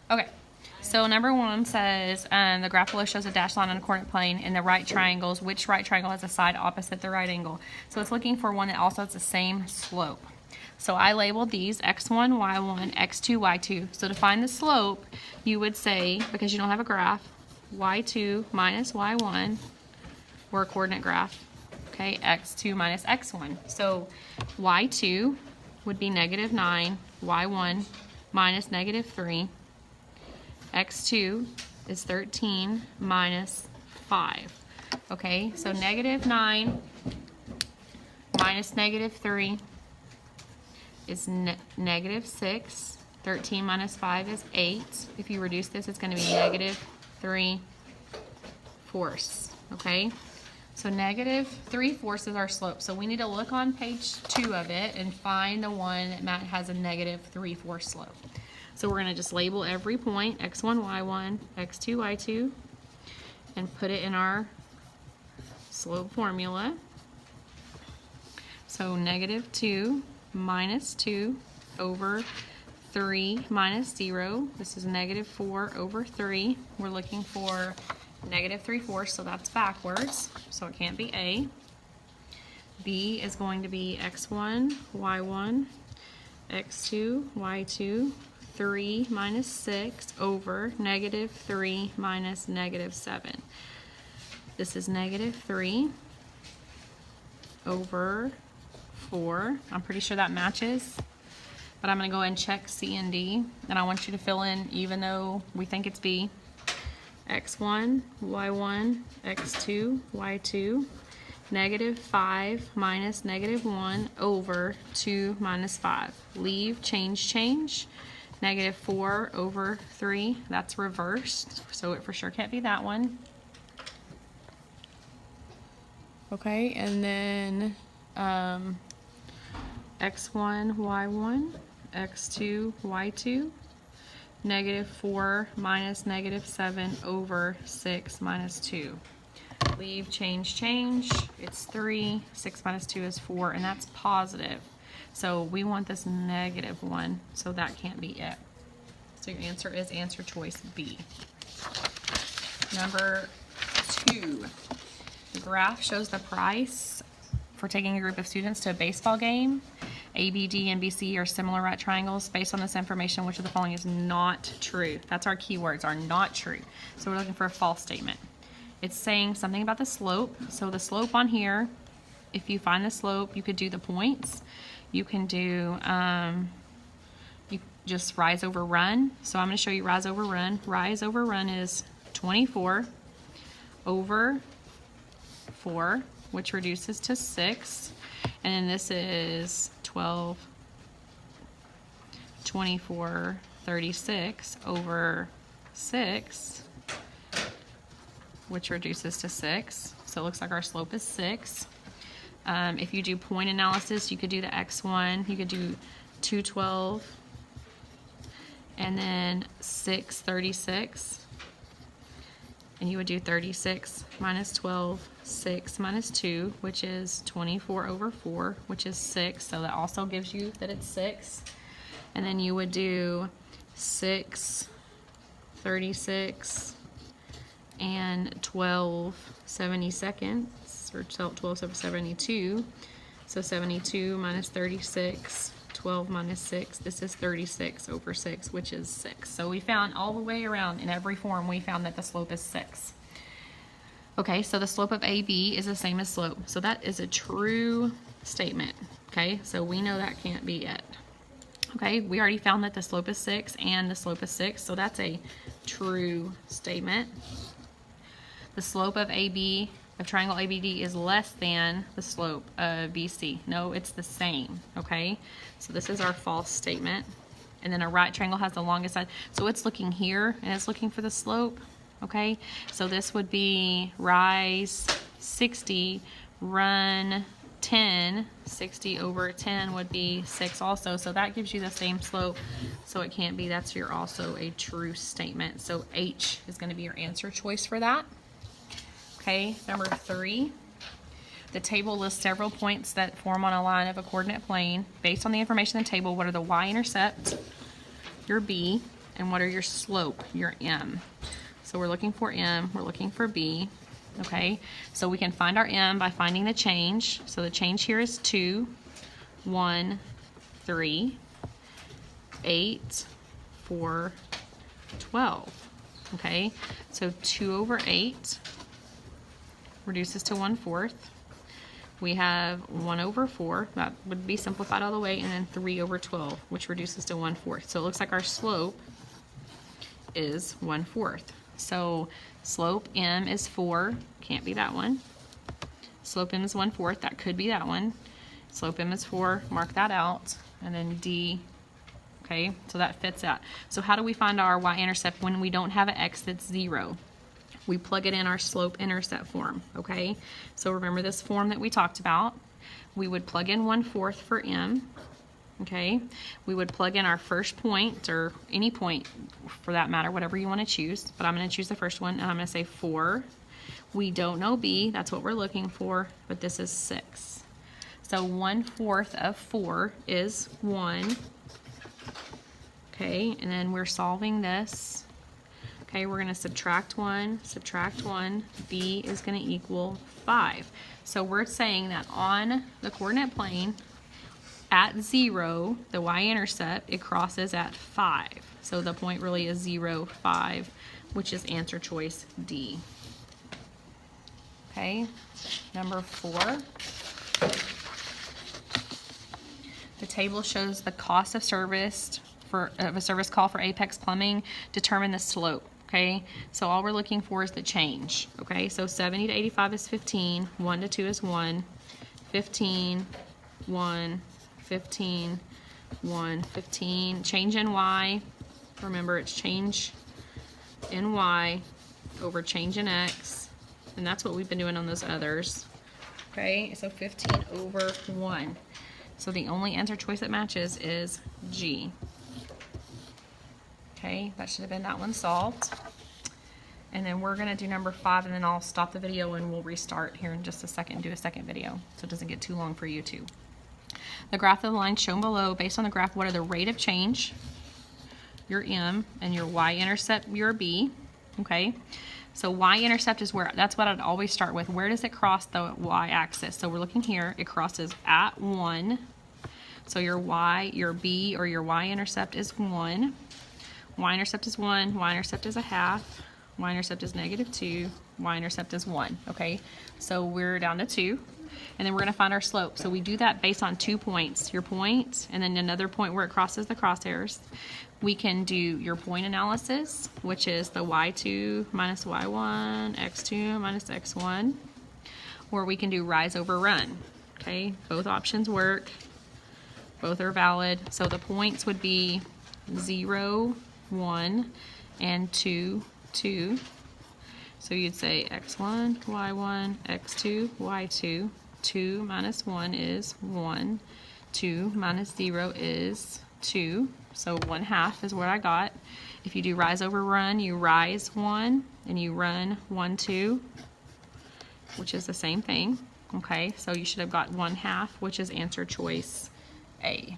Okay, so number one says the graph below shows a dashed line on a coordinate plane in the right triangles. Which right triangle has a side opposite the right angle? So it's looking for one that also has the same slope. So I labeled these x1, y1, x2, y2. So to find the slope, you would say, because you don't have a graph, y2 minus y1, or a coordinate graph, okay, x2 minus x1. So y2 would be -9, y1 minus -3, x2 is 13 minus 5. Okay, so -9 minus -3 is -6. 13 minus 5 is 8. If you reduce this, it's going to be -3/4. Okay, so -3/4 is our slope. So we need to look on page 2 of it and find the one that has a -3/4 slope. So we're going to just label every point, x1, y1, x2, y2, and put it in our slope formula. So -2 minus 2 over 3 minus 0. This is -4/3. We're looking for -3/4, so that's backwards, so it can't be A. B is going to be x1, y1, x2, y2, 3 minus 6 over -3 minus -7. This is -3 over 4. I'm pretty sure that matches, but I'm going to go ahead and check C and D, and I want you to fill in, even though we think it's B, x1, y1, x2, y2, -5 minus -1 over 2 minus 5. Leave, change. -4/3, that's reversed, so it for sure can't be that one. Okay, and then x1, y1, x2, y2, -4 minus -7 over 6 minus 2. Leave, change. It's 3. 6 minus 2 is 4, and that's positive. So we want this -1, so that can't be it. So your answer is answer choice B. Number 2. The graph shows the price for taking a group of students to a baseball game. A, B, D, and B, C are similar right triangles. Based on this information, which of the following is not true? That's our keywords, are not true. So we're looking for a false statement. It's saying something about the slope. So the slope on here, if you find the slope, you could do the points. You can do you just rise over run. So I'm going to show you rise over run. Rise over run is 24 over 4, which reduces to 6. And then this is 12, 24, 36 over 6, which reduces to 6. So it looks like our slope is 6. If you do point analysis, you could do the x1, you could do 212, and then 636. And you would do 36 minus 12, 6 minus 2, which is 24 over 4, which is 6. So that also gives you that it's 6. And then you would do 6, 36, and 12 72nds, or 12 72. So 72 minus 36, 12 minus 6. This is 36 over 6, which is 6. So we found all the way around in every form, we found that the slope is 6. Okay, so the slope of AB is the same as slope. So that is a true statement. Okay, so we know that can't be it. Okay, we already found that the slope is 6 and the slope is 6, so that's a true statement. The slope of AB, of triangle ABD, is less than the slope of BC. No, it's the same, okay? So this is our false statement. And then a right triangle has the longest side. So it's looking here, and it's looking for the slope, okay? So this would be rise 60, run 10. 60 over 10 would be 6 also. So that gives you the same slope. So it can't be. That's your also a true statement. So H is going to be your answer choice for that. Okay, number 3. The table lists several points that form on a line of a coordinate plane. Based on the information in the table, what are the y-intercept, your B, and what are your slope? Your m. So we're looking for m, we're looking for b. Okay, so we can find our m by finding the change. So the change here is 2, 1, 3, 8, 4, 12. Okay, so 2 over 8 reduces to 1/4. We have 1 over 4, that would be simplified all the way, and then 3 over 12, which reduces to 1/4. So it looks like our slope is 1/4. So slope m is 4, can't be that one. Slope m is 1/4, that could be that one. Slope m is 4, mark that out, and then d, okay, so that fits that. So how do we find our y-intercept when we don't have an x that's 0? We plug it in our slope-intercept form, okay? So remember this form that we talked about. We would plug in 1/4 for m, okay? We would plug in our first point, or any point for that matter, whatever you want to choose, but I'm going to choose the first one, and I'm going to say 4. We don't know b, that's what we're looking for, but this is 6. So 1/4 of 4 is 1, okay? And then we're solving this. Okay, we're going to subtract 1, b is going to equal 5. So we're saying that on the coordinate plane, at 0, the y-intercept, it crosses at 5. So the point really is 0, 5, which is answer choice D. Okay, number 4. The table shows the cost of service of a service call for Apex Plumbing. Determine the slope. Okay, so all we're looking for is the change. Okay, so 70 to 85 is 15, 1 to 2 is 1, 15, 1, 15, 1, 15. Change in y, remember it's change in y over change in x, and that's what we've been doing on those others. Okay, so 15 over 1. So the only answer choice that matches is G. Okay, that should have been that one solved. And then we're going to do number 5, and then I'll stop the video and we'll restart here in just a second and do a second video so it doesn't get too long for you too. The graph of the line shown below, based on the graph, what are the rate of change, your m, and your y-intercept, your b. Okay, so y-intercept is where, that's what I'd always start with. Where does it cross the y-axis? So we're looking here, it crosses at 1. So your y, your b, or your y-intercept is 1. Y-intercept is 1, y-intercept is a half, y-intercept is -2, y-intercept is 1, okay? So we're down to 2, and then we're going to find our slope. So we do that based on 2 points, your point, and then another point where it crosses the crosshairs. We can do your point analysis, which is the y2 minus y1, x2 minus x1, or we can do rise over run, okay? Both options work, both are valid. So the points would be 0, 1, and 2, 2. So you'd say x1, y1, x2, y2. 2 minus 1 is 1. 2 minus 0 is 2. So 1/2 is what I got. If you do rise over run, you rise 1 and you run 1, 2, which is the same thing. Okay, so you should have got 1/2, which is answer choice A.